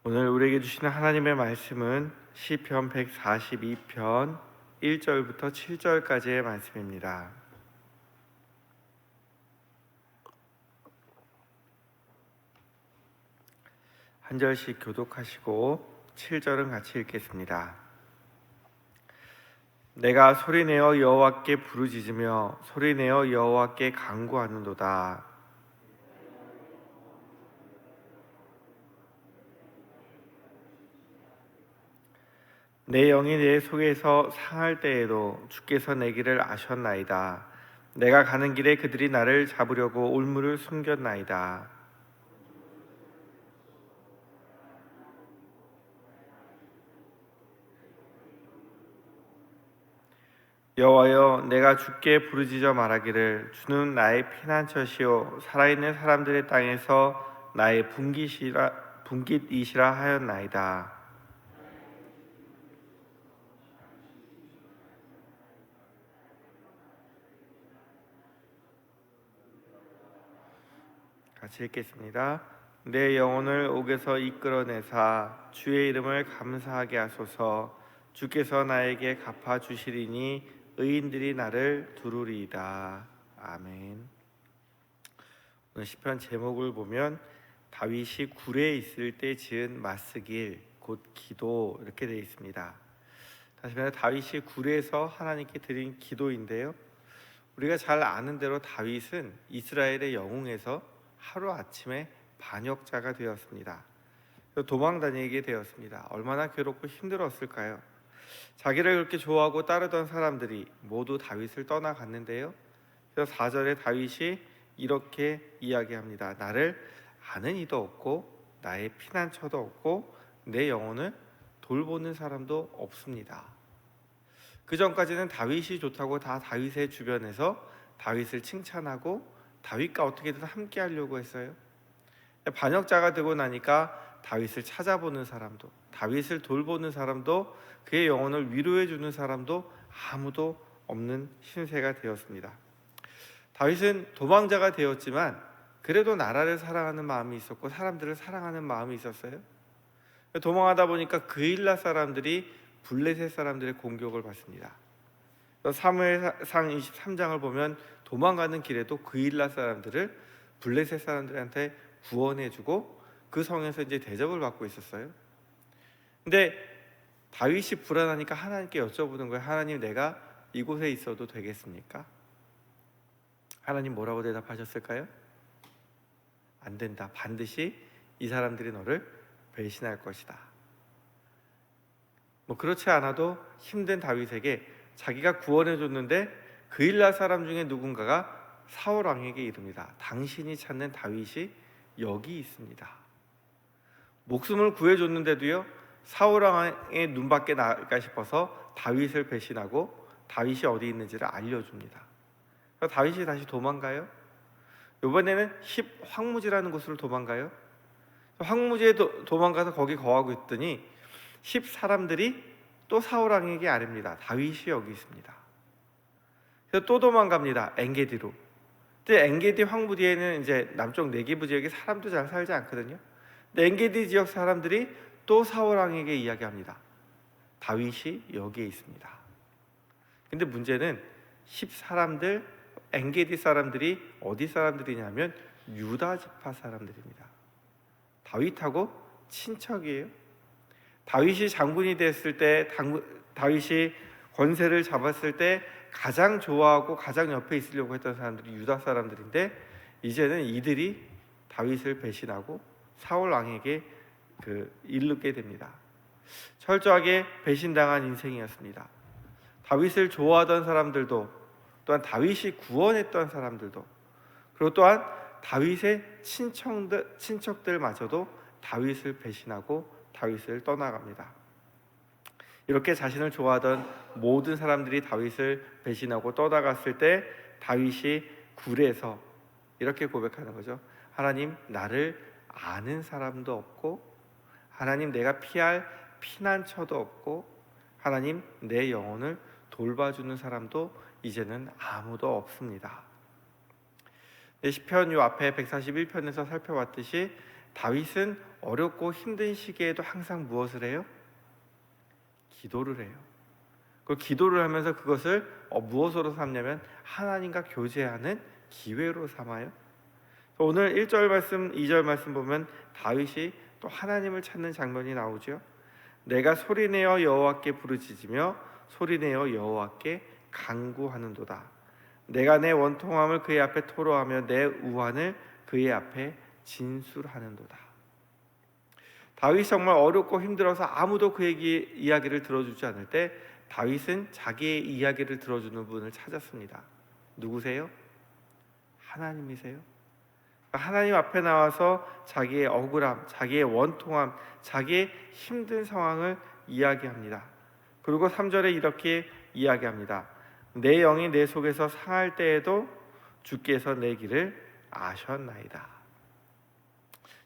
오늘 우리에게 주시는 하나님의 말씀은 시편 142편 1절부터 7절까지의 말씀입니다. 한 절씩 교독하시고 7절은 같이 읽겠습니다. 내가 소리내어 여호와께 부르짖으며 소리내어 여호와께 간구하는도다. 내 영이 내 속에서 상할 때에도 주께서 내 길을 아셨나이다. 내가 가는 길에 그들이 나를 잡으려고 올무를 숨겼나이다. 여호와여, 내가 주께 부르짖어 말하기를 주는 나의 피난처시요 살아있는 사람들의 땅에서 나의 분깃이시라 하였나이다. 같이 읽겠습니다. 내 영혼을 옥에서 이끌어내사 주의 이름을 감사하게 하소서. 주께서 나에게 갚아주시리니 의인들이 나를 두루리이다. 아멘. 오늘 시편 제목을 보면 다윗이 굴에 있을 때 지은 맞쓰길 곧 기도 이렇게 되어 있습니다. 다시 말해 다윗이 굴에서 하나님께 드린 기도인데요, 우리가 잘 아는 대로 다윗은 이스라엘의 영웅에서 하루아침에 반역자가 되었습니다. 도망 다니게 되었습니다. 얼마나 괴롭고 힘들었을까요? 자기를 그렇게 좋아하고 따르던 사람들이 모두 다윗을 떠나갔는데요, 그래서 4절에 다윗이 이렇게 이야기합니다. 나를 아는 이도 없고 나의 피난처도 없고 내 영혼을 돌보는 사람도 없습니다. 그 전까지는 다윗이 좋다고 다 다윗의 주변에서 다윗을 칭찬하고 다윗과 어떻게든 함께 하려고 했어요. 반역자가 되고 나니까 다윗을 찾아보는 사람도, 다윗을 돌보는 사람도, 그의 영혼을 위로해 주는 사람도 아무도 없는 신세가 되었습니다. 다윗은 도망자가 되었지만 그래도 나라를 사랑하는 마음이 있었고 사람들을 사랑하는 마음이 있었어요. 도망하다 보니까 그일라 사람들이 블레셋 사람들의 공격을 받습니다. 사무엘상 23장을 보면 도망가는 길에도 그일라 사람들을 블레셋 사람들한테 구원해주고 그 성에서 이제 대접을 받고 있었어요. 근데 다윗이 불안하니까 하나님께 여쭤보는 거예요. 하나님, 내가 이곳에 있어도 되겠습니까? 하나님 뭐라고 대답하셨을까요? 안 된다. 반드시 이 사람들이 너를 배신할 것이다. 그렇지 않아도 힘든 다윗에게 자기가 구원해 줬는데 그일라 사람 중에 누군가가 사울 왕에게 이릅니다. 당신이 찾는 다윗이 여기 있습니다. 목숨을 구해줬는데도요, 사울 왕의 눈밖에 나을까 싶어서 다윗을 배신하고 다윗이 어디 있는지를 알려줍니다. 그래서 다윗이 다시 도망가요. 이번에는 황무지라는 곳으로 도망가요. 황무지에 도망가서 거기 거하고 있더니 10사람들이 또 사울 왕에게 아뢰입니다. 다윗이 여기 있습니다. 그래서 또 도망갑니다. 엔게디로. 근데 엔게디 황무 뒤에는 이제 남쪽 네게부 지역에 사람도 잘 살지 않거든요. 근데 엔게디 지역 사람들이 또 사울 왕에게 이야기합니다. 다윗이 여기에 있습니다. 근데 문제는 10사람들, 엔게디 사람들이 어디 사람들이냐면 유다 지파 사람들입니다. 다윗하고 친척이에요. 다윗이 장군이 됐을 때, 다윗이 권세를 잡았을 때 가장 좋아하고 가장 옆에 있으려고 했던 사람들이 유다 사람들인데, 이제는 이들이 다윗을 배신하고 사울 왕에게 이르게 됩니다. 철저하게 배신당한 인생이었습니다. 다윗을 좋아하던 사람들도, 또한 다윗이 구원했던 사람들도, 그리고 또한 다윗의 친척들마저도 다윗을 배신하고 다윗을 떠나갑니다. 이렇게 자신을 좋아하던 모든 사람들이 다윗을 배신하고 떠나갔을 때 다윗이 굴에서 이렇게 고백하는 거죠. 하나님, 나를 아는 사람도 없고, 하나님, 내가 피할 피난처도 없고, 하나님, 내 영혼을 돌봐주는 사람도 이제는 아무도 없습니다. 시편 요 앞에 141편에서 살펴봤듯이 다윗은 어렵고 힘든 시기에도 항상 무엇을 해요? 기도를 해요. 그 기도를 하면서 그것을 무엇으로 삼냐면 하나님과 교제하는 기회로 삼아요. 오늘 1절 말씀, 2절 말씀 보면 다윗이 또 하나님을 찾는 장면이 나오죠. 내가 소리내어 여호와께 부르짖으며 소리내어 여호와께 간구하는도다. 내가 내 원통함을 그의 앞에 토로하며 내 우환을 그의 앞에 진술하는도다. 다윗이 정말 어렵고 힘들어서 아무도 그에게 이야기를 들어주지 않을 때 다윗은 자기의 이야기를 들어주는 분을 찾았습니다. 누구세요? 하나님이세요. 하나님 앞에 나와서 자기의 억울함, 자기의 원통함, 자기의 힘든 상황을 이야기합니다. 그리고 3절에 이렇게 이야기합니다. 내 영이 내 속에서 상할 때에도 주께서 내 길을 아셨나이다.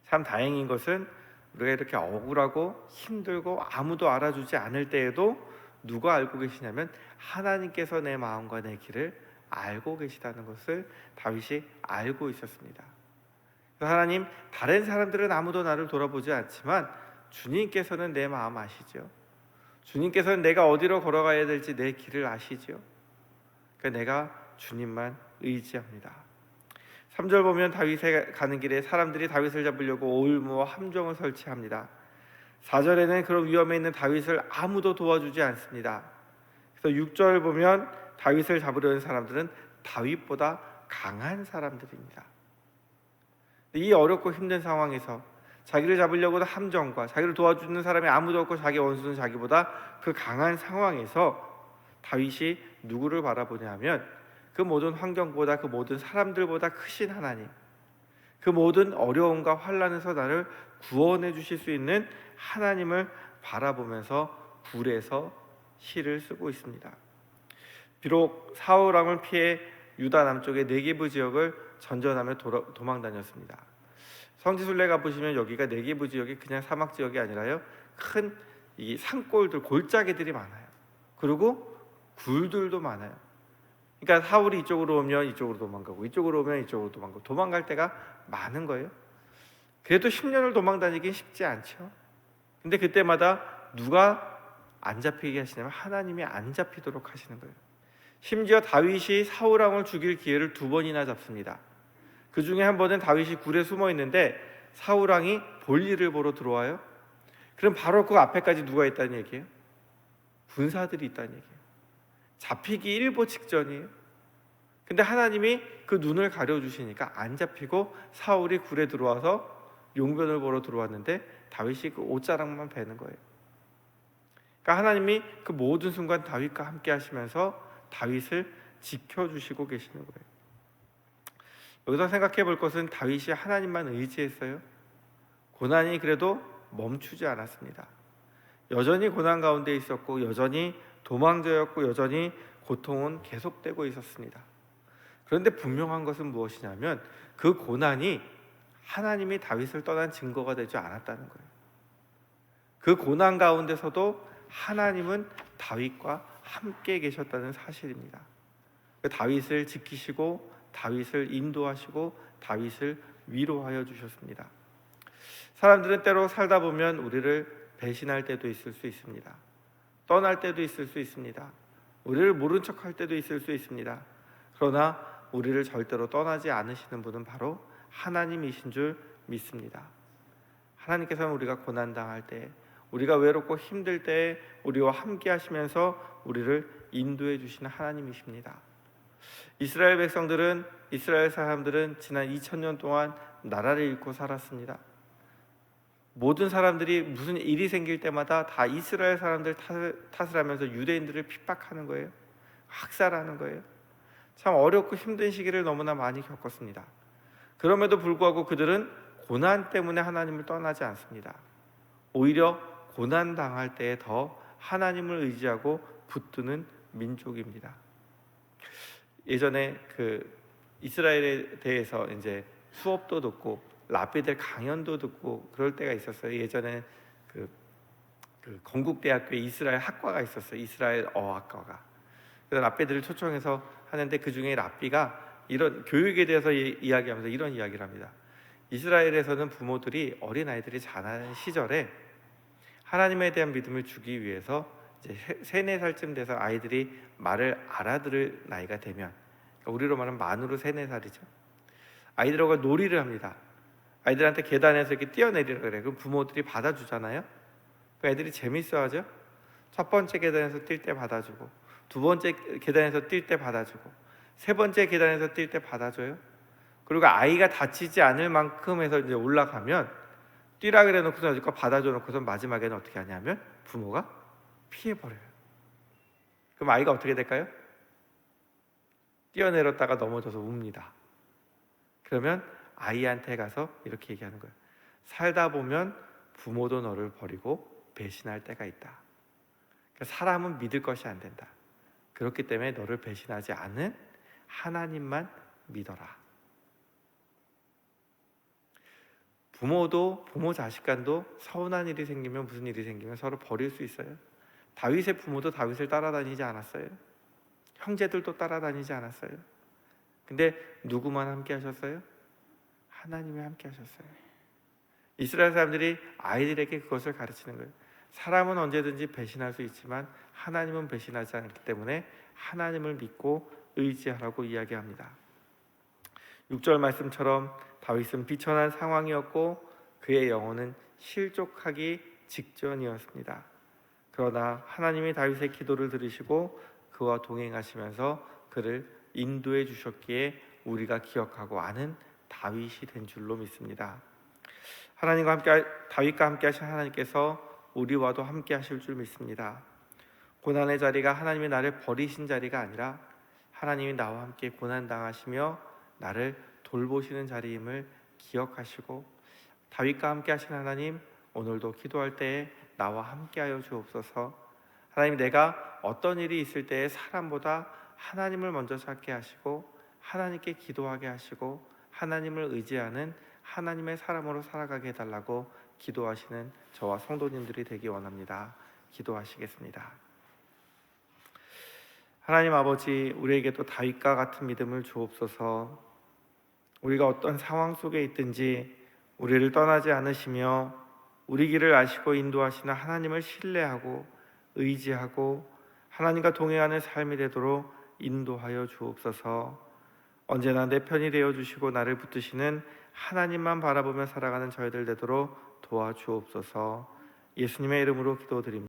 참 다행인 것은 우리가 이렇게 억울하고 힘들고 아무도 알아주지 않을 때에도 누가 알고 계시냐면 하나님께서 내 마음과 내 길을 알고 계시다는 것을 다윗이 알고 있었습니다. 하나님, 다른 사람들은 아무도 나를 돌아보지 않지만 주님께서는 내 마음 아시죠. 주님께서는 내가 어디로 걸어가야 될지 내 길을 아시죠. 그러니까 내가 주님만 의지합니다. 3절 보면 다윗이 가는 길에 사람들이 다윗을 잡으려고 올무와 함정을 설치합니다. 4절에는 그런 위험에 있는 다윗을 아무도 도와주지 않습니다. 그래서 6절 보면 다윗을 잡으려는 사람들은 다윗보다 강한 사람들입니다. 이 어렵고 힘든 상황에서 자기를 잡으려고 함정과 자기를 도와주는 사람이 아무도 없고 자기 원수는 자기보다 그 강한 상황에서 다윗이 누구를 바라보냐 하면 그 모든 환경보다 그 모든 사람들보다 크신 하나님, 그 모든 어려움과 환난에서 나를 구원해 주실 수 있는 하나님을 바라보면서 굴에서 시를 쓰고 있습니다. 비록 사울 왕을 피해 유다 남쪽의 네게브 지역을 전전하며 도망 다녔습니다. 성지순례 가보시면 여기가 네게브 지역이 그냥 사막 지역이 아니라요, 큰 이 산골들, 골짜기들이 많아요. 그리고 굴들도 많아요. 그러니까 사울이 이쪽으로 오면 이쪽으로 도망가고 이쪽으로 오면 이쪽으로 도망가고 도망갈 때가 많은 거예요. 그래도 10년을 도망 다니긴 쉽지 않죠. 근데 그때마다 누가 안 잡히게 하시냐면 하나님이 안 잡히도록 하시는 거예요. 심지어 다윗이 사울 왕을 죽일 기회를 2번이나 잡습니다. 그 중에 한 번은 다윗이 굴에 숨어 있는데 사울 왕이 볼일을 보러 들어와요. 그럼 바로 그 앞에까지 누가 있다는 얘기예요? 군사들이 있다는 얘기예요. 잡히기 일보 직전이에요. 근데 하나님이 그 눈을 가려주시니까 안 잡히고 사울이 굴에 들어와서 용변을 보러 들어왔는데 다윗이 그 옷자락만 베는 거예요. 그러니까 하나님이 그 모든 순간 다윗과 함께 하시면서 다윗을 지켜주시고 계시는 거예요. 여기서 생각해 볼 것은 다윗이 하나님만 의지했어요. 고난이 그래도 멈추지 않았습니다. 여전히 고난 가운데 있었고 여전히 도망자였고 여전히 고통은 계속되고 있었습니다. 그런데 분명한 것은 무엇이냐면 그 고난이 하나님이 다윗을 떠난 증거가 되지 않았다는 거예요. 그 고난 가운데서도 하나님은 다윗과 함께 계셨다는 사실입니다. 다윗을 지키시고 다윗을 인도하시고 다윗을 위로하여 주셨습니다. 사람들은 때로 살다 보면 우리를 배신할 때도 있을 수 있습니다. 떠날 때도 있을 수 있습니다. 우리를 모른 척할 때도 있을 수 있습니다. 그러나 우리를 절대로 떠나지 않으시는 분은 바로 하나님이신 줄 믿습니다. 하나님께서는 우리가 고난당할 때, 우리가 외롭고 힘들 때 우리와 함께 하시면서 우리를 인도해 주시는 하나님이십니다. 이스라엘 백성들은, 이스라엘 사람들은 지난 2000년 동안 나라를 잃고 살았습니다. 모든 사람들이 무슨 일이 생길 때마다 다 이스라엘 사람들 탓을 하면서 유대인들을 핍박하는 거예요. 학살하는 거예요. 참 어렵고 힘든 시기를 너무나 많이 겪었습니다. 그럼에도 불구하고 그들은 고난 때문에 하나님을 떠나지 않습니다. 오히려 고난 당할 때에 더 하나님을 의지하고 붙드는 민족입니다. 예전에 그 이스라엘에 대해서 이제 수업도 듣고 랍비들 강연도 듣고 그럴 때가 있었어요. 예전에 그 건국대학교에 이스라엘 학과가 있었어요. 이스라엘 어학과가. 그래서 랍비들을 초청해서 하는데 그 중에 랍비가 이런 교육에 대해서 이야기하면서 이런 이야기를 합니다. 이스라엘에서는 부모들이 어린아이들이 자라는 시절에 하나님에 대한 믿음을 주기 위해서 이제 3, 4살쯤 돼서 아이들이 말을 알아들을 나이가 되면, 그러니까 우리로 말하면 만으로 3, 4살이죠. 아이들하고 놀이를 합니다. 아이들한테 계단에서 이렇게 뛰어내리라 그래. 그럼 부모들이 받아주잖아요. 그 애들이 재밌어하죠. 첫 번째 계단에서 뛸 때 받아주고, 두 번째 계단에서 뛸 때 받아주고, 세 번째 계단에서 뛸 때 받아줘요. 그리고 아이가 다치지 않을 만큼 해서 이제 올라가면 뛰라 그래 놓고서 어디까 받아줘 놓고서 마지막에는 어떻게 하냐면 부모가 피해버려요. 그럼 아이가 어떻게 될까요? 뛰어내렸다가 넘어져서 웁니다. 그러면 아이한테 가서 이렇게 얘기하는 거예요. 살다 보면 부모도 너를 버리고 배신할 때가 있다. 그러니까 사람은 믿을 것이 안 된다. 그렇기 때문에 너를 배신하지 않은 하나님만 믿어라. 부모 자식 간도 서운한 일이 생기면, 무슨 일이 생기면 서로 버릴 수 있어요. 다윗의 부모도 다윗을 따라다니지 않았어요. 형제들도 따라다니지 않았어요. 근데 누구만 함께 하셨어요? 하나님이 함께 하셨어요. 이스라엘 사람들이 아이들에게 그것을 가르치는 거예요. 사람은 언제든지 배신할 수 있지만 하나님은 배신하지 않기 때문에 하나님을 믿고 의지하라고 이야기합니다. 6절 말씀처럼 다윗은 비천한 상황이었고 그의 영혼은 실족하기 직전이었습니다. 그러나 하나님이 다윗의 기도를 들으시고 그와 동행하시면서 그를 인도해 주셨기에 우리가 기억하고 아는 다윗이 된 줄로 믿습니다. 다윗과 함께 하신 하나님께서 우리와도 함께 하실 줄 믿습니다. 고난의 자리가 하나님이 나를 버리신 자리가 아니라 하나님이 나와 함께 고난당하시며 나를 돌보시는 자리임을 기억하시고, 다윗과 함께 하신 하나님, 오늘도 기도할 때에 나와 함께하여 주옵소서. 하나님, 내가 어떤 일이 있을 때에 사람보다 하나님을 먼저 찾게 하시고 하나님께 기도하게 하시고 하나님을 의지하는 하나님의 사람으로 살아가게 해달라고 기도하시는 저와 성도님들이 되기 원합니다. 기도하시겠습니다. 하나님 아버지, 우리에게도 다윗과 같은 믿음을 주옵소서. 우리가 어떤 상황 속에 있든지 우리를 떠나지 않으시며 우리 길을 아시고 인도하시는 하나님을 신뢰하고 의지하고 하나님과 동행하는 삶이 되도록 인도하여 주옵소서. 언제나 내 편이 되어 주시고 나를 붙드시는 하나님만 바라보며 살아가는 저희들 되도록 도와주옵소서. 예수님의 이름으로 기도드립니다.